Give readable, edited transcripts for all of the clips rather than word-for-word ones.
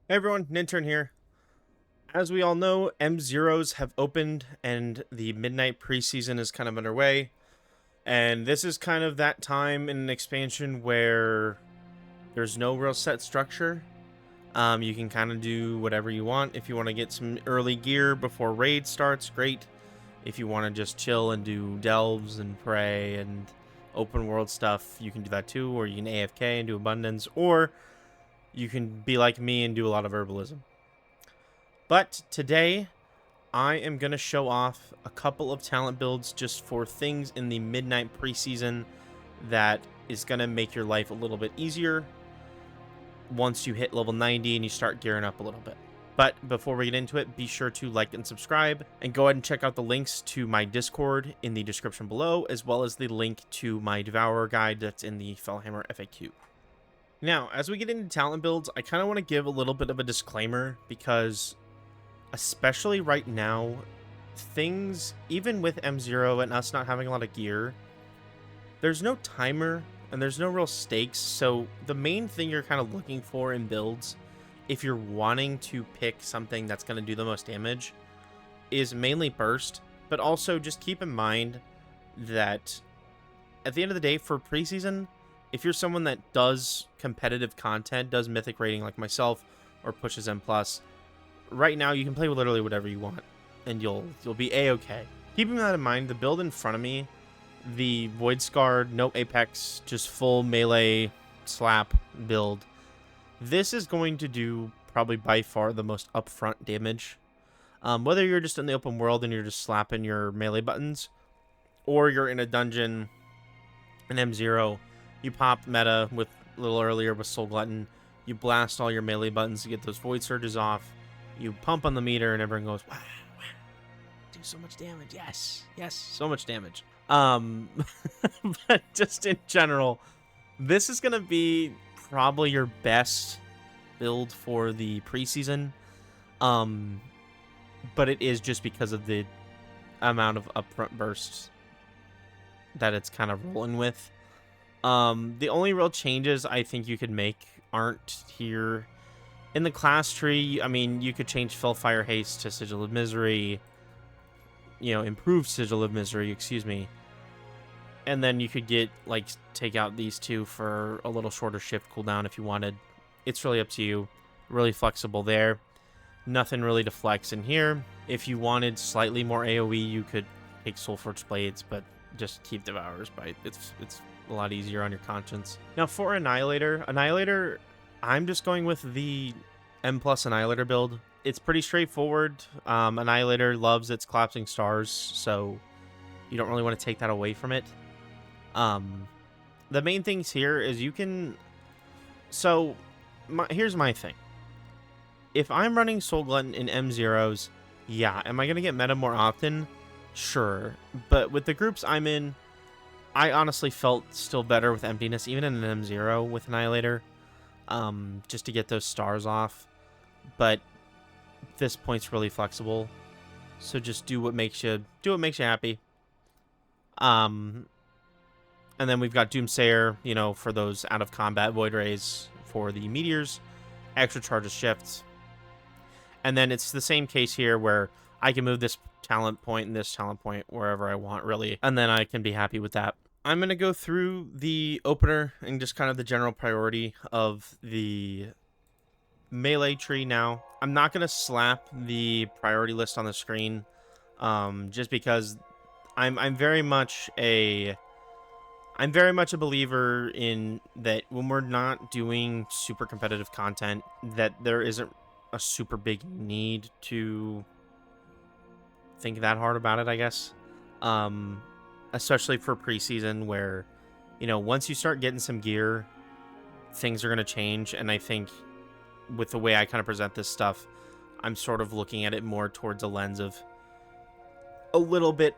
Hey everyone, Nintern here. As we all know, M0s have opened and the Midnight preseason is kind of underway. And this is kind of that time in an expansion where there's no real set structure. You can kind of do whatever you want. If you want to get some early gear before raid starts, great. If you want to just chill and do delves and pray and open world stuff, you can do that too. Or you can AFK and do abundance. Or you can be like me and do a lot of herbalism. But today, I am going to show off a couple of talent builds just for things in the Midnight preseason that is going to make your life a little bit easier once you hit level 90 and you start gearing up a little bit. But before we get into it, be sure to like and subscribe, and go ahead and check out the links to my Discord in the description below, as well as the link to my Devourer guide that's in the Fellhammer FAQ. Now, as we get into talent builds, I kind of want to give a little bit of a disclaimer, because especially right now, things, even with M0 and us not having a lot of gear, there's no timer and there's no real stakes. So the main thing you're kind of looking for in builds, if you're wanting to pick something that's going to do the most damage, is mainly burst. But also just keep in mind that at the end of the day, for preseason, if you're someone that does competitive content, does mythic rating like myself, or pushes M+, right now you can play with literally whatever you want and you'll be a-okay. Keeping that in mind, the build in front of me, the Void Scarred, no Apex, just full melee slap build, this is going to do probably by far the most upfront damage. Whether you're just in the open world and you're just slapping your melee buttons, or you're in a dungeon in M0, you pop meta with a little earlier with Soul Glutton, you blast all your melee buttons to get those Void Surges off, you pump on the meter and everyone goes, wow, wow, do so much damage. Yes, so much damage. But just in general, this is going to be probably your best build for the preseason. But it is just because of the amount of upfront bursts that it's kind of rolling with. The only real changes I think you could make aren't here. In the class tree, I mean, you could change Fellfire Haste to Sigil of Misery, improved Sigil of Misery, excuse me. And then you could take out these two for a little shorter shift cooldown if you wanted. It's really up to you. Really flexible there. Nothing really to flex in here. If you wanted slightly more AoE, you could take Soulforged Blades, but just keep Devourer's Bite. It's a lot easier on your conscience. Now for Annihilator, I'm just going with the M+ Annihilator build. It's pretty straightforward. Annihilator loves its collapsing stars, so you don't really want to take that away from it. The main things here is you can... So, here's my thing. If I'm running Soul Glutton in M0s, yeah, am I going to get meta more often? Sure. But with the groups I'm in, I honestly felt still better with Emptiness, even in an M0 with Annihilator. Just to get those stars off. But this point's really flexible, so just do what makes you happy. And then we've got Doomsayer, for those out of combat Void Rays for the meteors, extra charge of shifts. And then it's the same case here where I can move this talent point and this talent point wherever I want, really, and then I can be happy with that. I'm going to go through the opener and just kind of the general priority of the melee tree now. I'm not going to slap the priority list on the screen, just because I'm very much a believer in that when we're not doing super competitive content, that there isn't a super big need to think that hard about it, I guess. Especially for preseason where, once you start getting some gear, things are going to change. And I think with the way I kind of present this stuff, I'm sort of looking at it more towards a lens of a little bit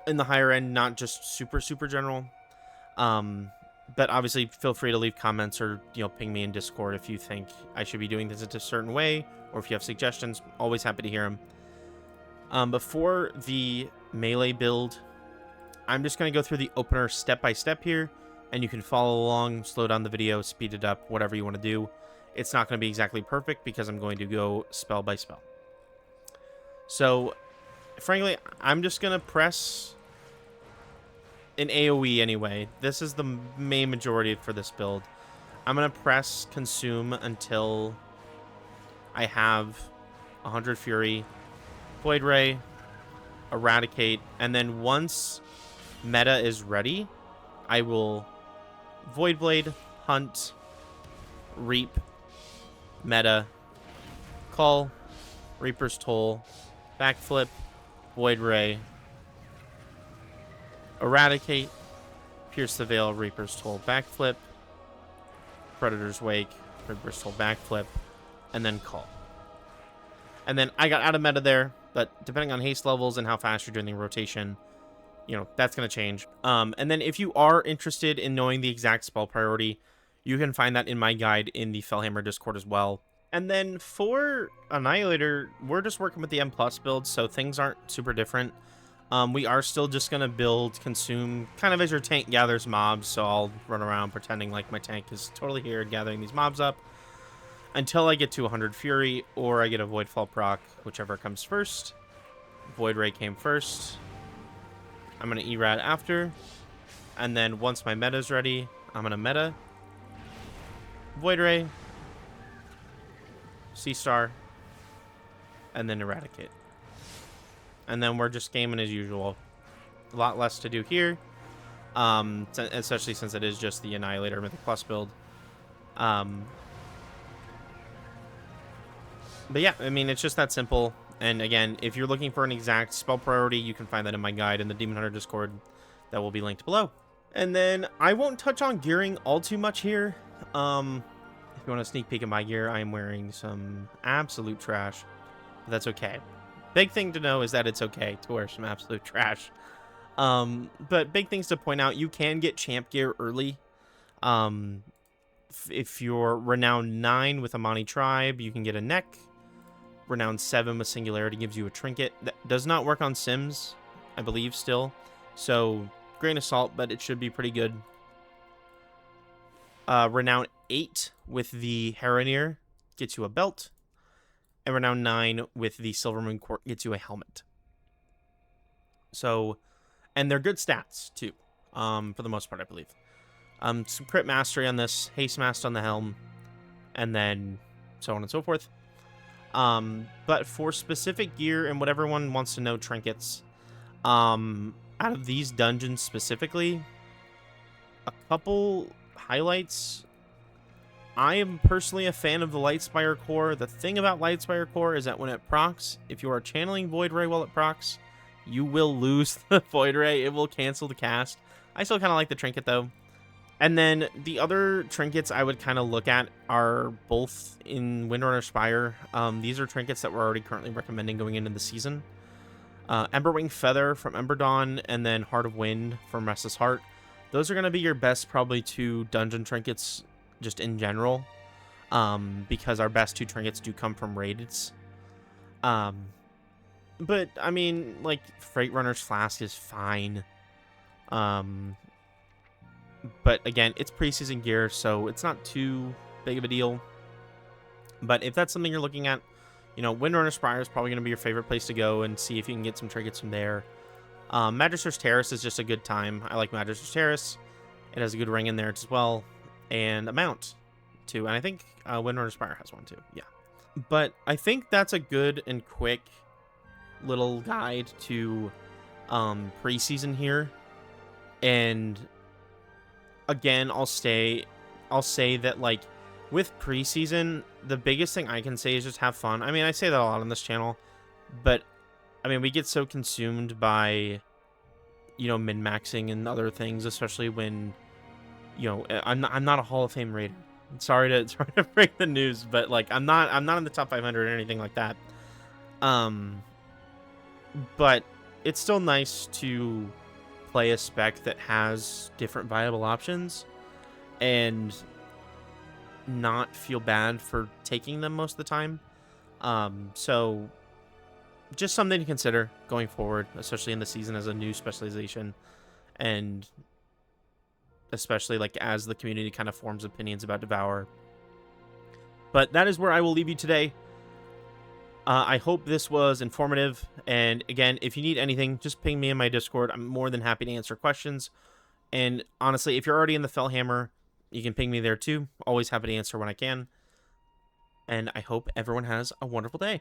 in the higher end, not just super, super general. But obviously feel free to leave comments or, ping me in Discord if you think I should be doing this in a certain way, or if you have suggestions. Always happy to hear them. Before the melee build, I'm just going to go through the opener step by step here, and you can follow along, slow down the video, speed it up, whatever you want to do. it's not going to be exactly perfect because I'm going to go spell by spell. So, frankly, I'm just going to press an AoE anyway. This is the main majority for this build. I'm going to press consume until I have 100 Fury, Void Ray, Eradicate, and then once meta is ready, I will Void Blade, Hunt, Reap, meta, Call, Reaper's Toll, Backflip, Void Ray, Eradicate, Pierce the Veil, Reaper's Toll, Backflip, Predator's Wake, Reaper's Toll, Backflip, and then Call. And then I got out of meta there, but depending on haste levels and how fast you're doing the rotation, you know, that's going to change. And then if you are interested in knowing the exact spell priority, you can find that in my guide in the Fellhammer Discord as well. And then for Annihilator, we're just working with the M+ build, so things aren't super different. We are still just going to build Consume kind of as your tank gathers mobs, so I'll run around pretending like my tank is totally here gathering these mobs up until I get to 100 Fury or I get a Voidfall proc, whichever comes first. Void Ray came first. I'm going to Erad after. And then once my meta is ready, I'm going to meta Void Ray, C-Star, and then Eradicate. And then we're just gaming as usual. A lot less to do here, especially since it is just the Annihilator Mythic Plus build. But yeah, I mean, it's just that simple. And again, if you're looking for an exact spell priority, you can find that in my guide in the Demon Hunter Discord that will be linked below. And then I won't touch on gearing all too much here. If you want a sneak peek at my gear, I am wearing some absolute trash, but that's okay. Big thing to know is that it's okay to wear some absolute trash. But big things to point out, you can get champ gear early. If you're Renown 9 with Amani Tribe, you can get a neck. Renown 7 with Singularity gives you a trinket. That does not work on Sims, I believe, still. So, grain of salt, but it should be pretty good. Renown 8 with the Heronir gets you a belt. And Renown 9 with the Silvermoon Court gets you a helmet. So, and they're good stats, too. For the most part, I believe. Some crit mastery on this, haste mask on the helm, and then so on and so forth. But for specific gear and what everyone wants to know, trinkets, out of these dungeons specifically, a couple highlights. I am personally a fan of the Lightspire core. The thing about Lightspire core is that when it procs, if you are channeling Void Ray while it procs, you will lose the Void Ray. It will cancel the cast. I still kind of like the trinket though. And then the other trinkets I would kind of look at are both in Windrunner Spire. These are trinkets that we're already currently recommending going into the season. Emberwing Feather from Ember Dawn, and then Heart of Wind from Restless Heart. Those are going to be your best, probably, 2 dungeon trinkets just in general. Because our best 2 trinkets do come from raids. But, I mean, like, Freight Runner's Flask is fine. But again, it's preseason gear, so it's not too big of a deal. But if that's something you're looking at, you know, Windrunner Spire is probably going to be your favorite place to go and see if you can get some trinkets from there. Magister's Terrace is just a good time. I like Magister's Terrace. It has a good ring in there as well. And a mount, too. And I think Windrunner Spire has one, too. Yeah. But I think that's a good and quick little guide to preseason here. And again, I'll say that, like, with preseason, the biggest thing I can say is just have fun. I mean, I say that a lot on this channel, but, I mean, we get so consumed by, you know, min-maxing and other things, especially when, you know, I'm not a Hall of Fame raider. Sorry to break the news, but, like, I'm not in the top 500 or anything like that. But it's still nice to play a spec that has different viable options and not feel bad for taking them most of the time. So just something to consider going forward, especially in the season as a new specialization, and especially like as the community kind of forms opinions about Devourer. But that is where I will leave you today. I hope this was informative. And again, if you need anything, just ping me in my Discord. I'm more than happy to answer questions. And honestly, if you're already in the Fellhammer, you can ping me there too. Always happy to answer when I can. And I hope everyone has a wonderful day.